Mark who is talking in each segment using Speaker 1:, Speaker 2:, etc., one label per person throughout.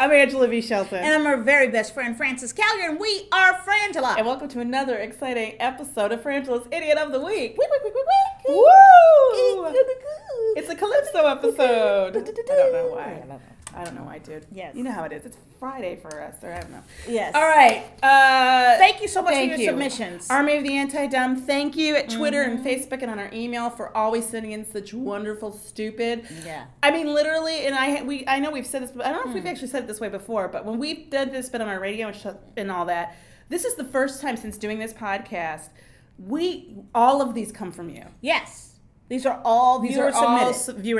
Speaker 1: I'm Angela V. Shelton.
Speaker 2: And I'm her very best friend, Frances Callier, and we are Frangela.
Speaker 1: And welcome to another exciting episode of Frangela's Idiot of the Week.
Speaker 2: Woo!
Speaker 1: It's a Calypso episode. I don't know why. I don't know why, dude.
Speaker 2: Yes.
Speaker 1: You know how it is. It's Friday for us, or I don't know.
Speaker 2: Yes.
Speaker 1: All right.
Speaker 2: Thank you so much for your submissions.
Speaker 1: Army of the Anti-Dumb, thank you at Twitter and Facebook and on our email for always sending in such wonderful, stupid.
Speaker 2: Yeah.
Speaker 1: I mean, literally, and I know we've said this, but I don't know if we've actually said it this way before, but when we've done this bit on our radio and all that, this is the first time since doing this podcast, all of these come from you.
Speaker 2: Yes. These are all viewer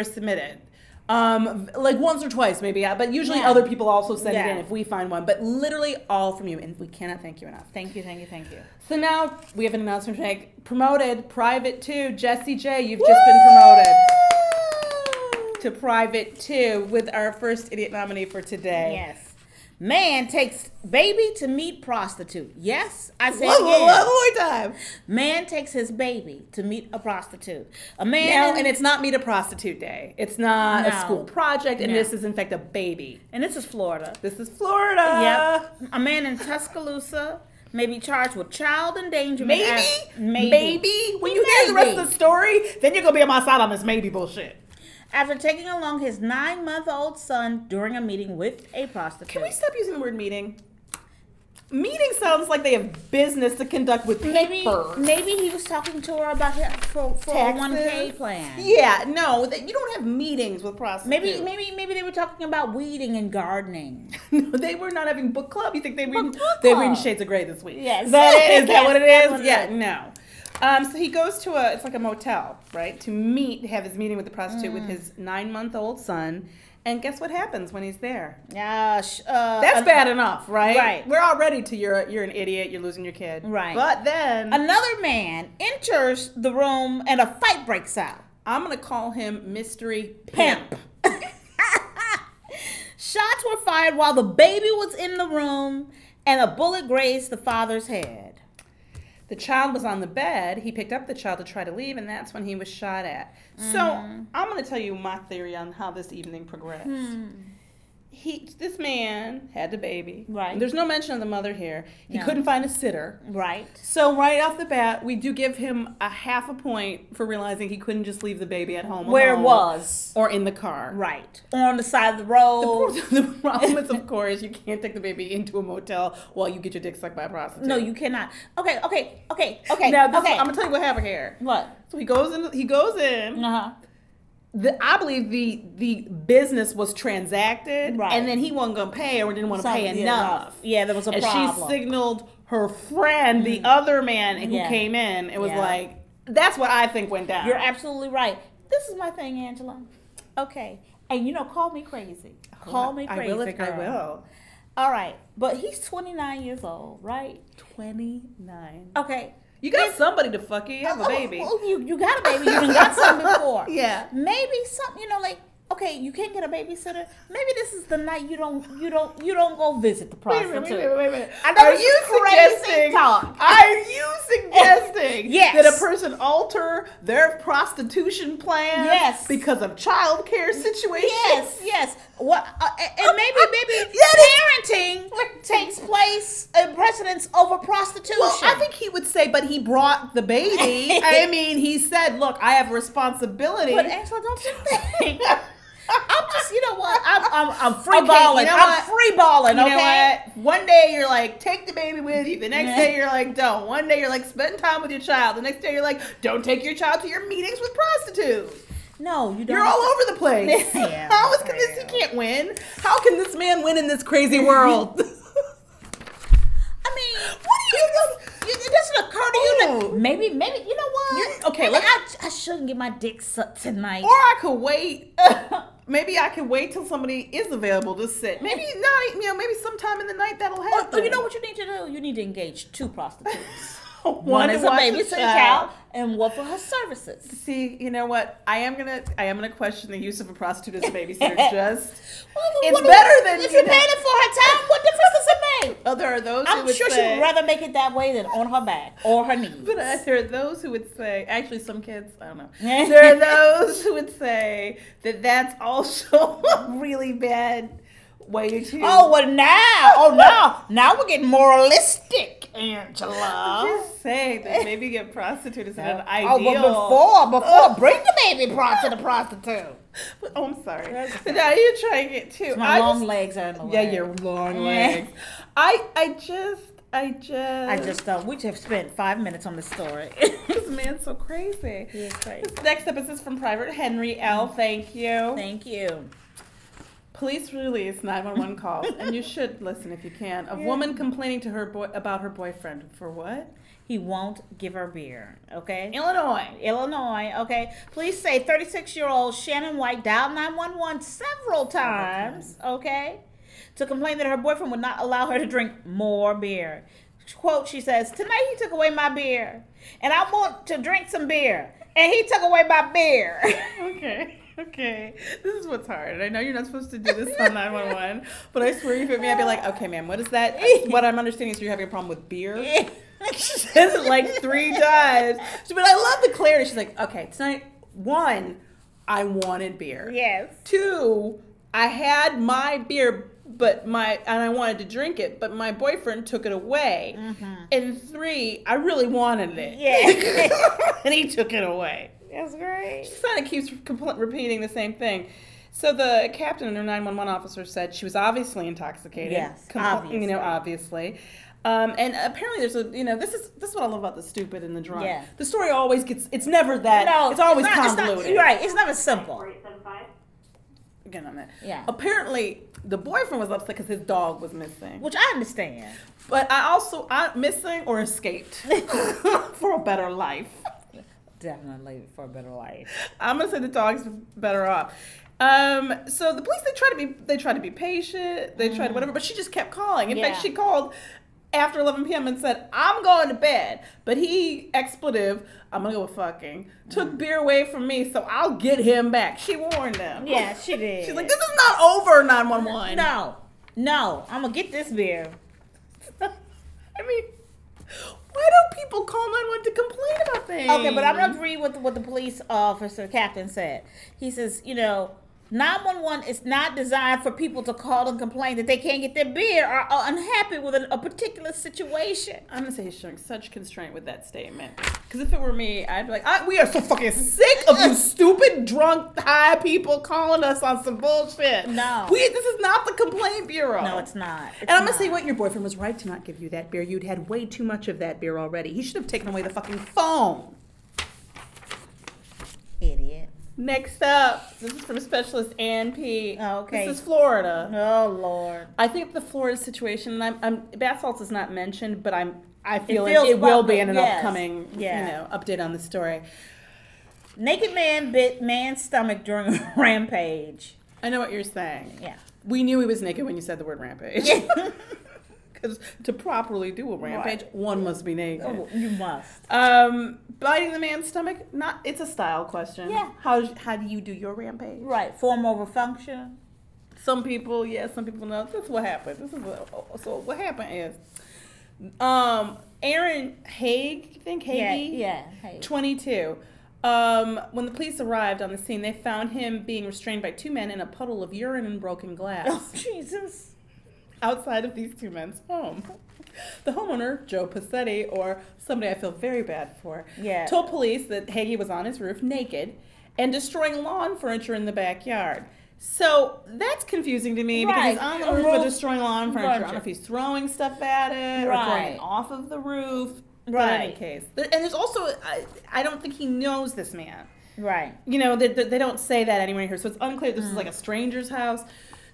Speaker 1: submitted. Like once or twice maybe, but usually other people also send it in if we find one, but literally all from you, and we cannot thank you enough.
Speaker 2: Thank you.
Speaker 1: So now we have an announcement to make. Promoted, Private 2, Jessie J, you've just been promoted to Private 2 with our first idiot nominee for today.
Speaker 2: Yes. Man takes baby to meet prostitute. Yes, I said
Speaker 1: one more time.
Speaker 2: Man takes his baby to meet a prostitute.
Speaker 1: And it's not Meet a Prostitute Day. It's not a school project, and this is in fact a baby.
Speaker 2: And this is Florida.
Speaker 1: Yep.
Speaker 2: A man in Tuscaloosa may be charged with child endangerment.
Speaker 1: Maybe. When you hear the rest of the story, then you're gonna be on my side on this maybe bullshit.
Speaker 2: After taking along his 9-month-old son during a meeting with a prostitute.
Speaker 1: Can we stop using the word meeting? Meeting sounds like they have business to conduct with papers.
Speaker 2: Maybe he was talking to her about his for a 1K plan.
Speaker 1: Yeah, no, you don't have meetings with prostitutes.
Speaker 2: Maybe they were talking about weeding and gardening.
Speaker 1: No, they were not having book club. You think they were reading Shades of Grey this week?
Speaker 2: Yes.
Speaker 1: Is that what it is? Yeah, no. So he goes to it's like a motel, right? To have his meeting with the prostitute with his 9-month-old son. And guess what happens when he's there?
Speaker 2: That's
Speaker 1: bad enough, right?
Speaker 2: Right.
Speaker 1: We're already you're an idiot, you're losing your kid.
Speaker 2: Right.
Speaker 1: But then
Speaker 2: another man enters the room and a fight breaks out.
Speaker 1: I'm going to call him Mystery Pimp.
Speaker 2: Shots were fired while the baby was in the room and a bullet grazed the father's head.
Speaker 1: The child was on the bed. He picked up the child to try to leave, and that's when he was shot at. So I'm going to tell you my theory on how this evening progressed. This man had the baby.
Speaker 2: Right.
Speaker 1: There's no mention of the mother here. He couldn't find a sitter.
Speaker 2: Right.
Speaker 1: So right off the bat, we do give him a half a point for realizing he couldn't just leave the baby at home.
Speaker 2: Where it was.
Speaker 1: Or in the car.
Speaker 2: Right. Or on the side of the road.
Speaker 1: The problem is, of course, you can't take the baby into a motel while you get your dick sucked by a prostitute.
Speaker 2: No, you cannot. Okay.
Speaker 1: Now, I'm going to tell you what happened here.
Speaker 2: What?
Speaker 1: So he goes in.
Speaker 2: Uh-huh.
Speaker 1: I believe the business was transacted,
Speaker 2: right,
Speaker 1: and then he wasn't going to pay or didn't want to pay enough.
Speaker 2: Yeah, there was a problem.
Speaker 1: And she signaled her friend, the other man who came in. It was like, that's what I think went down.
Speaker 2: You're absolutely right. This is my thing, Angela. Okay. And, call me crazy. Call me crazy,
Speaker 1: I will.
Speaker 2: All right. But he's 29 years old, right?
Speaker 1: 29.
Speaker 2: Okay.
Speaker 1: You got somebody to fuck you. You have a baby.
Speaker 2: You got a baby. You done got something before.
Speaker 1: Yeah.
Speaker 2: Maybe something, okay, you can't get a babysitter. Maybe this is the night you don't go visit the prostitute.
Speaker 1: Wait a minute.
Speaker 2: I know this is crazy talk.
Speaker 1: Are you suggesting
Speaker 2: yes,
Speaker 1: that a person alter their prostitution plans because of childcare situations?
Speaker 2: Yes. What? And maybe parenting takes place in precedence over prostitution.
Speaker 1: Well, I think he would say, but he brought the baby. I mean, he said, "Look, I have responsibility."
Speaker 2: But Angela, don't you think? I'm just, I'm free
Speaker 1: okay,
Speaker 2: balling. I'm free balling.
Speaker 1: You know what? One day you're like, take the baby with you. The next day you're like, don't. One day you're like, spend time with your child. The next day you're like, don't take your child to your meetings with prostitutes.
Speaker 2: No, you don't.
Speaker 1: You're all over the place. How is this? He can't win. How can this man win in this crazy world?
Speaker 2: I mean, what do you? It doesn't occur to you that maybe you know what?
Speaker 1: Okay,
Speaker 2: I shouldn't get my dick sucked tonight.
Speaker 1: Or I could wait. Maybe I could wait till somebody is available to sit. Maybe not. Maybe sometime in the night that'll happen.
Speaker 2: Or you know what you need to do? You need to engage 2 prostitutes.
Speaker 1: One
Speaker 2: is a babysitting child, and one for her services.
Speaker 1: See, you know what? I am gonna question the use of a prostitute as a babysitter. It's better than
Speaker 2: if you're paying for her time. What difference does it make?
Speaker 1: Well, there are those.
Speaker 2: I'm sure she would rather make it that way than on her back or her knees.
Speaker 1: But there are those who would say, actually, some kids, I don't know. There are those who would say that that's also really bad Way too.
Speaker 2: Oh, well, now we're getting moralistic, Angela.
Speaker 1: I'm just saying that maybe get prostitutes is an ideal.
Speaker 2: Oh, but before, bring the baby to the prostitute.
Speaker 1: Oh, I'm sorry. But now you're trying to get too.
Speaker 2: My long legs are in the way.
Speaker 1: Yeah, your long legs. I just
Speaker 2: don't. We just spent 5 minutes on this story.
Speaker 1: This man's so crazy.
Speaker 2: He is crazy.
Speaker 1: Next up is from Private Henry L. Thank you.
Speaker 2: Thank you.
Speaker 1: Police release 911 calls, and you should listen if you can. A woman complaining to her about her boyfriend for what?
Speaker 2: He won't give her beer. Okay.
Speaker 1: Illinois.
Speaker 2: Okay. Police say 36-year-old Shannon White dialed 911 several times. Okay. To complain that her boyfriend would not allow her to drink more beer. Quote, she says, "Tonight he took away my beer, and I want to drink some beer, and he took away my beer."
Speaker 1: Okay. This is what's hard. I know you're not supposed to do this on 911, but I swear if you hit me, I'd be like, okay, ma'am, what is that? What I'm understanding is you're having a problem with beer. She says it like 3 times. But I love the clarity. She's like, okay, tonight, 1, I wanted beer.
Speaker 2: Yes.
Speaker 1: 2, I had my beer, and I wanted to drink it, but my boyfriend took it away. Mm-hmm. And 3, I really wanted it.
Speaker 2: Yeah.
Speaker 1: And he took it away.
Speaker 2: That's great.
Speaker 1: She kind of keeps repeating the same thing. So the captain and her 911 officer said she was obviously intoxicated.
Speaker 2: Yes, obviously.
Speaker 1: Obviously. And apparently there's this is what I love about the stupid and the drunk.
Speaker 2: Yeah.
Speaker 1: The story always it's never that. No, it's always convoluted.
Speaker 2: You're right. It's never simple.
Speaker 1: Again on that.
Speaker 2: Yeah.
Speaker 1: Apparently the boyfriend was upset because his dog was missing.
Speaker 2: Which I understand.
Speaker 1: But I'm missing or escaped for a better life.
Speaker 2: Definitely for a better life.
Speaker 1: I'm gonna say the dog's better off. So the police they try to be patient, they tried whatever, but she just kept calling. In fact, she called after 11 p.m. and said, "I'm going to bed." But he, expletive, I'm gonna go with fucking, took beer away from me, so I'll get him back. She warned him.
Speaker 2: Yeah, she did.
Speaker 1: She's like, "This is not over, 911."
Speaker 2: No, I'm gonna get this beer.
Speaker 1: I mean, why do people call 911 to complain about things?
Speaker 2: Okay, but I'm going to read what the police officer, captain, said. He says, 911 is not designed for people to call and complain that they can't get their beer or are unhappy with a particular situation.
Speaker 1: I'm going to say he's showing such constraint with that statement. Because if it were me, I'd be like, we are so fucking sick of you stupid, drunk, high people calling us on some bullshit.
Speaker 2: No.
Speaker 1: This is not the complaint bureau.
Speaker 2: No, it's not.
Speaker 1: And I'm going to say what, your boyfriend was right to not give you that beer. You'd had way too much of that beer already. He should have taken away the fucking phone.
Speaker 2: Idiot.
Speaker 1: Next up, this is from Specialist Ann P.
Speaker 2: Okay.
Speaker 1: This is Florida.
Speaker 2: Oh, Lord.
Speaker 1: I think the Florida situation, and bath salts is not mentioned, but I feel it will be in an upcoming update on the story.
Speaker 2: Naked man bit man's stomach during a rampage.
Speaker 1: I know what you're saying.
Speaker 2: Yeah.
Speaker 1: We knew he was naked when you said the word rampage. Because to properly do a rampage, one must be naked.
Speaker 2: Oh, you must.
Speaker 1: Biting the man's stomach, it's a style question.
Speaker 2: Yeah.
Speaker 1: How do you do your rampage?
Speaker 2: Right. Form over function.
Speaker 1: Some people, some people know. That's what happened. So what happened is, Aaron Haig, you think Haig?
Speaker 2: Yeah. Haig.
Speaker 1: 22. When the police arrived on the scene, they found him being restrained by 2 men in a puddle of urine and broken glass.
Speaker 2: Oh, Jesus.
Speaker 1: Outside of these 2 men's home. The homeowner, Joe Passetti, or somebody I feel very bad for, told police that Hagee was on his roof naked and destroying lawn furniture in the backyard. So that's confusing to me because he's on the roof but destroying lawn furniture. I don't know if he's throwing stuff at it or throwing it off of the roof. But in any case. And there's also, I don't think he knows this man.
Speaker 2: Right.
Speaker 1: They don't say that anywhere here. So it's unclear if this is like a stranger's house.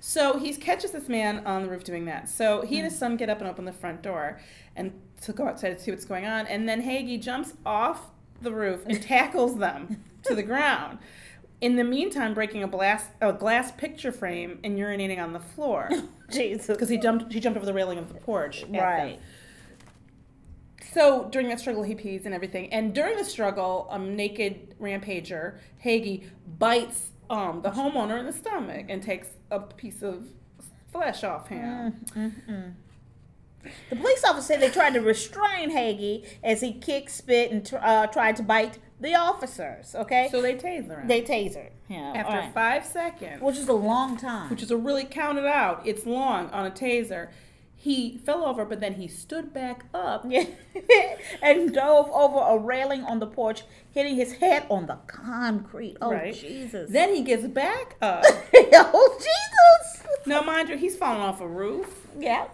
Speaker 1: So he catches this man on the roof doing that. So he and his son get up and open the front door and to go outside to see what's going on. And then Hagee jumps off the roof and tackles them to the ground. In the meantime, breaking a glass picture frame and urinating on the floor.
Speaker 2: Jesus.
Speaker 1: Because he jumped over the railing of the porch.
Speaker 2: Right.
Speaker 1: So during that struggle, he pees and everything. And during the struggle, a naked rampager, Hagee, bites the homeowner in the stomach and takes a piece of flesh off him.
Speaker 2: The police officers say they tried to restrain Hagee as he kicked, spit, and tried to bite the officers. Okay,
Speaker 1: So they taser him.
Speaker 2: they tasered him
Speaker 1: After 5 seconds,
Speaker 2: which is a long time.
Speaker 1: which is a really counted out. It's long on a taser. He fell over, but then he stood back up.
Speaker 2: Yeah. And dove over a railing on the porch, hitting his head on the concrete. Oh,
Speaker 1: Right.
Speaker 2: Jesus.
Speaker 1: Then he gets back up.
Speaker 2: Oh, Jesus.
Speaker 1: Now, mind you, he's fallen off a roof.
Speaker 2: Yeah.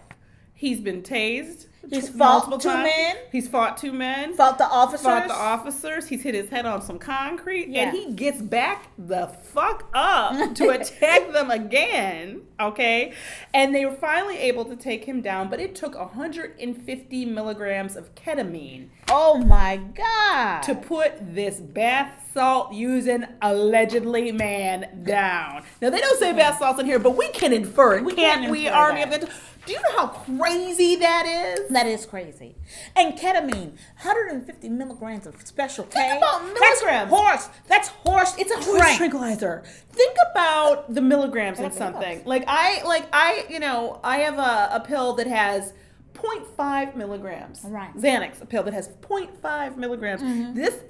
Speaker 1: He's been tased.
Speaker 2: He's
Speaker 1: multiple
Speaker 2: fought two
Speaker 1: times.
Speaker 2: men.
Speaker 1: He's fought 2 men.
Speaker 2: Fought the officers.
Speaker 1: Fought the officers. He's hit his head on some concrete.
Speaker 2: Yeah.
Speaker 1: And he gets back the fuck up to attack them again. Okay? And they were finally able to take him down, but it took 150 milligrams of ketamine
Speaker 2: Oh, my God.
Speaker 1: to put this bath salt using allegedly man down. Now, they don't say bath salts in here, but we can infer it. Can't we,
Speaker 2: infer
Speaker 1: Army
Speaker 2: that.
Speaker 1: of the... Do you know how crazy that is?
Speaker 2: That is crazy. And ketamine, 150 milligrams of special K.
Speaker 1: Think about milligrams.
Speaker 2: That's horse. It's a
Speaker 1: Horse
Speaker 2: drink.
Speaker 1: tranquilizer. Think about the milligrams in
Speaker 2: Milligrams.
Speaker 1: something. I have a pill that has 0.5 milligrams.
Speaker 2: Right.
Speaker 1: Xanax, a pill that has 0.5 milligrams.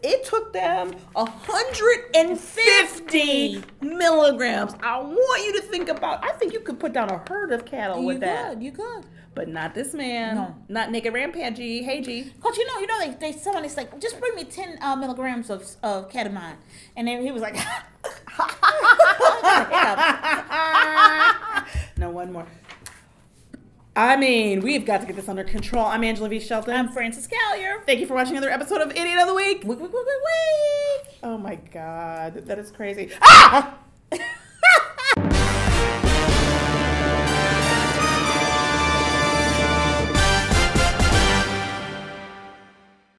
Speaker 1: It took them 150 milligrams. I want you to think about. I think you could put down a herd of cattle with that.
Speaker 2: You could.
Speaker 1: But not this man.
Speaker 2: No.
Speaker 1: Not naked rampagey. Hey G.
Speaker 2: Coach, somebody's like, just bring me 10 milligrams of ketamine. And then he was like,
Speaker 1: No, one more. I mean, we've got to get this under control. I'm Angela V. Shelton.
Speaker 2: I'm Frances Callier.
Speaker 1: Thank you for watching another episode of Idiot of the Week.
Speaker 2: Week.
Speaker 1: Oh my God, that is crazy. Ah!